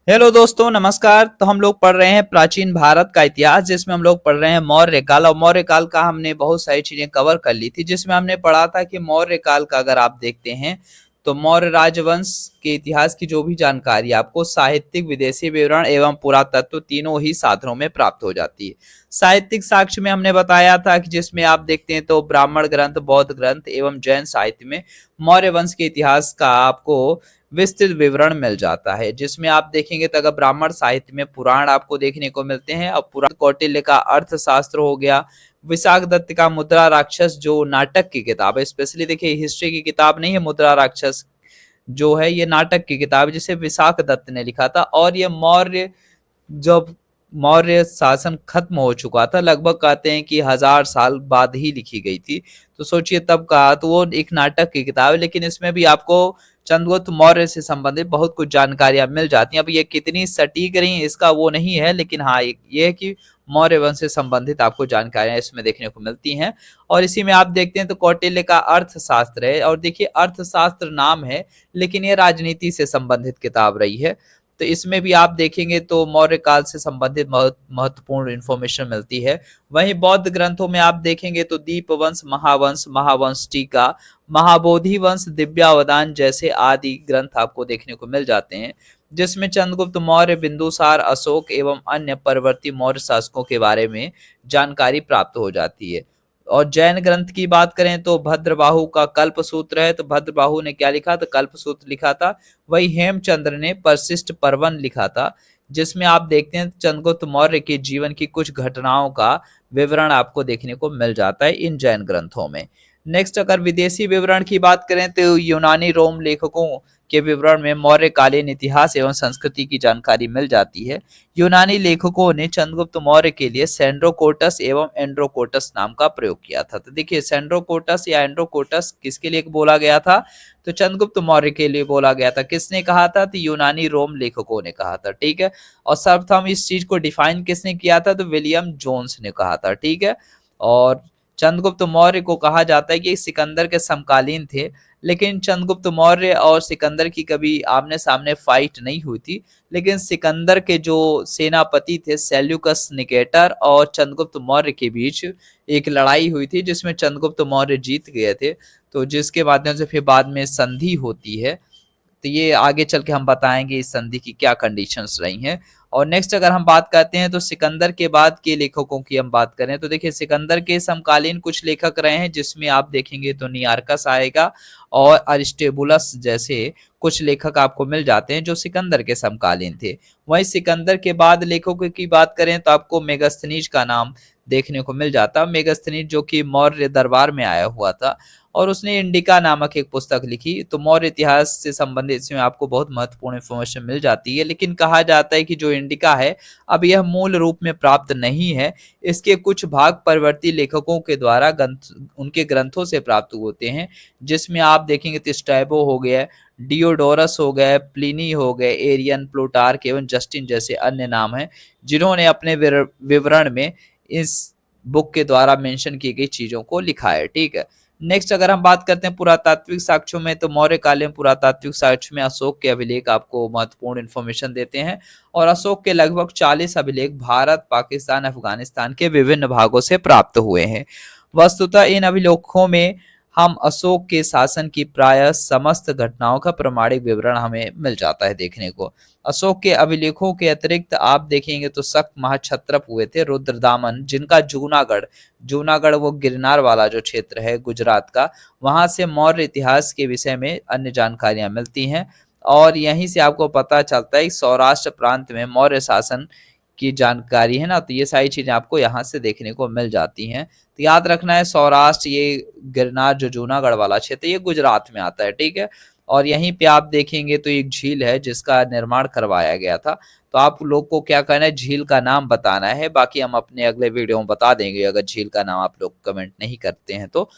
Hello दोस्तों, नमस्कार। तो हम लोग पढ़ रहे हैं प्राचीन भारत का इतिहास, जिसमें हम लोग पढ़ रहे हैं मौर्य काल। और मौर्य काल का हमने बहुत सारी चीजें कवर कर ली थी, जिसमें हमने पढ़ा था कि मौर्य काल का अगर आप देखते हैं तो मौर्य राजवंश के इतिहास की जो भी जानकारी आपको साहित्यिक, विदेशी विवरण एवं पुरातत्व तीनों ही साधनों में प्राप्त हो जाती है। साहित्यिक साक्ष्य में हमने बताया था कि जिसमें आप देखते हैं तो ब्राह्मण ग्रंथ, बौद्ध ग्रंथ एवं जैन साहित्य में मौर्य वंश के इतिहास का आपको विस्तृत विवरण मिल जाता है। जिसमें आप देखेंगे तो अगर ब्राह्मण साहित्य में पुराण आपको देखने को मिलते हैं, और पुराण कौटिल्य का अर्थशास्त्र हो गया, विशाख दत्त का मुद्रा राक्षस जो नाटक की किताब है, स्पेशली देखिए हिस्ट्री की किताब नहीं है, मुद्रा राक्षस जो है ये नाटक की किताब है जिसे विशाख दत्त ने लिखा था। और ये मौर्य जब मौर्य शासन खत्म हो चुका था, लगभग कहते हैं कि 1000 साल बाद ही लिखी गई थी। तो सोचिए तब का, तो वो एक नाटक की किताब है, लेकिन इसमें भी आपको चंद्रगुप्त मौर्य से संबंधित बहुत कुछ जानकारियां मिल जाती हैं। अब ये कितनी सटीक रही इसका वो नहीं है, लेकिन हाँ ये है कि मौर्य वंश से संबंधित आपको जानकारियां इसमें देखने को मिलती हैं। और इसी में आप देखते हैं तो कौटिल्य का अर्थशास्त्र है, और देखिए अर्थशास्त्र नाम है लेकिन ये राजनीति से संबंधित किताब रही है। तो इसमें भी आप देखेंगे तो मौर्य काल से संबंधित बहुत महत्वपूर्ण इंफॉर्मेशन मिलती है। वहीं बौद्ध ग्रंथों में आप देखेंगे तो दीपवंश, महावंश, महावंश टीका, महाबोधि वंश, दिव्यावदान जैसे आदि ग्रंथ आपको देखने को मिल जाते हैं, जिसमें चंद्रगुप्त मौर्य, बिंदुसार, अशोक एवं अन्य परवर्ती मौर्य शासकों के बारे में जानकारी प्राप्त हो जाती है। और जैन ग्रंथ की बात करें तो भद्रबाहु का कल्प सूत्र है। तो भद्रबाहु ने क्या लिखा? तो कल्प सूत्र लिखा था। वही हेमचंद्र ने परशिष्ट पर्वन लिखा था, जिसमें आप देखते हैं चंद्रगुप्त मौर्य के जीवन की कुछ घटनाओं का विवरण आपको देखने को मिल जाता है इन जैन ग्रंथों में। नेक्स्ट अगर विदेशी विवरण की बात करें तो यूनानी रोम लेखकों के विवरण में मौर्यकालीन इतिहास एवं संस्कृति की जानकारी मिल जाती है। यूनानी लेखकों ने चंद्रगुप्त मौर्य के लिए सेंड्रोकोटस एवं एंड्रोकोटस नाम का प्रयोग किया था। तो देखिए सेंड्रोकोटस या एंड्रोकोटस किसके लिए बोला गया था? तो चंद्रगुप्त मौर्य के लिए बोला गया था। किसने कहा था? तो यूनानी रोम लेखकों ने कहा था। ठीक है। और सर्वप्रथम इस चीज को डिफाइन किसने किया था? तो विलियम जोन्स ने कहा था। ठीक है। और चंद्रगुप्त मौर्य को कहा जाता है कि सिकंदर के समकालीन थे, लेकिन चंद्रगुप्त मौर्य और सिकंदर की कभी आमने सामने फाइट नहीं हुई थी। लेकिन सिकंदर के जो सेनापति थे सेल्यूकस निकेटर और चंद्रगुप्त मौर्य के बीच एक लड़ाई हुई थी, जिसमें चंद्रगुप्त मौर्य जीत गए थे। तो जिसके माध्यम से फिर बाद में संधि होती है। तो ये आगे चल के हम बताएंगे इस संधि की क्या कंडीशंस रही हैं। और नेक्स्ट अगर हम बात करते हैं तो सिकंदर के बाद के लेखकों की हम बात करें तो देखिए सिकंदर के समकालीन कुछ लेखक रहे हैं, जिसमें आप देखेंगे तो नियार्कस आएगा और अरिस्टोबुलस जैसे कुछ लेखक आपको मिल जाते हैं जो सिकंदर के समकालीन थे। वहीं सिकंदर के बाद लेखकों की बात करें तो आपको मेगास्थनीज का नाम देखने को मिल जाता। मेगास्थनीज जो कि मौर्य दरबार में आया हुआ था, और उसने इंडिका नामक एक पुस्तक लिखी। तो मौर्य इतिहास से संबंधित इसमें आपको बहुत महत्वपूर्ण इंफॉर्मेशन मिल जाती है। लेकिन कहा जाता है कि जो इंडिका है अब यह मूल रूप में प्राप्त नहीं है। इसके कुछ भाग परवर्ती लेखकों के द्वारा उनके ग्रंथों से प्राप्त होते हैं, जिसमें आप देखेंगे तो स्ट्रैबो हो गया, डियोडोरस हो गए, प्लिनी हो गए, एरियन, प्लूटार्क एवं जस्टिन जैसे अन्य नाम हैं, जिन्होंने अपने विवरण में इस बुक के द्वारा मेंशन की गई चीजों को लिखा है। ठीक है। नेक्स्ट अगर हम बात करते हैं पुरातात्विक साक्ष्यों में तो मौर्यकालीन पुरातात्विक साक्ष्य में अशोक के अभिलेख आपको महत्वपूर्ण इंफॉर्मेशन देते हैं। और अशोक के लगभग 40 अभिलेख भारत, पाकिस्तान, अफगानिस्तान के विभिन्न भागों से प्राप्त हुए हैं। वस्तुतः इन अभिलेखों में हम अशोक के शासन की प्रायः समस्त घटनाओं का प्रमाणिक विवरण हमें मिल जाता है देखने को। अशोक के अभिलेखों के अतिरिक्त आप देखेंगे तो शक महाक्षत्रप हुए थे, रुद्रदामन, जिनका जूनागढ़ जूनागढ़ वो गिरनार वाला जो क्षेत्र है गुजरात का, वहां से मौर्य इतिहास के विषय में अन्य जानकारियां मिलती हैं। और यहीं से आपको पता चलता है कि सौराष्ट्र प्रांत में मौर्य शासन की जानकारी है ना, तो ये सारी चीजें आपको यहाँ से देखने को मिल जाती हैं। तो याद रखना है सौराष्ट्र, ये गिरनार जो जूनागढ़ वाला क्षेत्र ये गुजरात में आता है। ठीक है। और यहीं पे आप देखेंगे तो एक झील है जिसका निर्माण करवाया गया था। तो आप लोग को क्या करना है, झील का नाम बताना है। बाकी हम अपने अगले वीडियो में बता देंगे अगर झील का नाम आप लोग कमेंट नहीं करते हैं तो।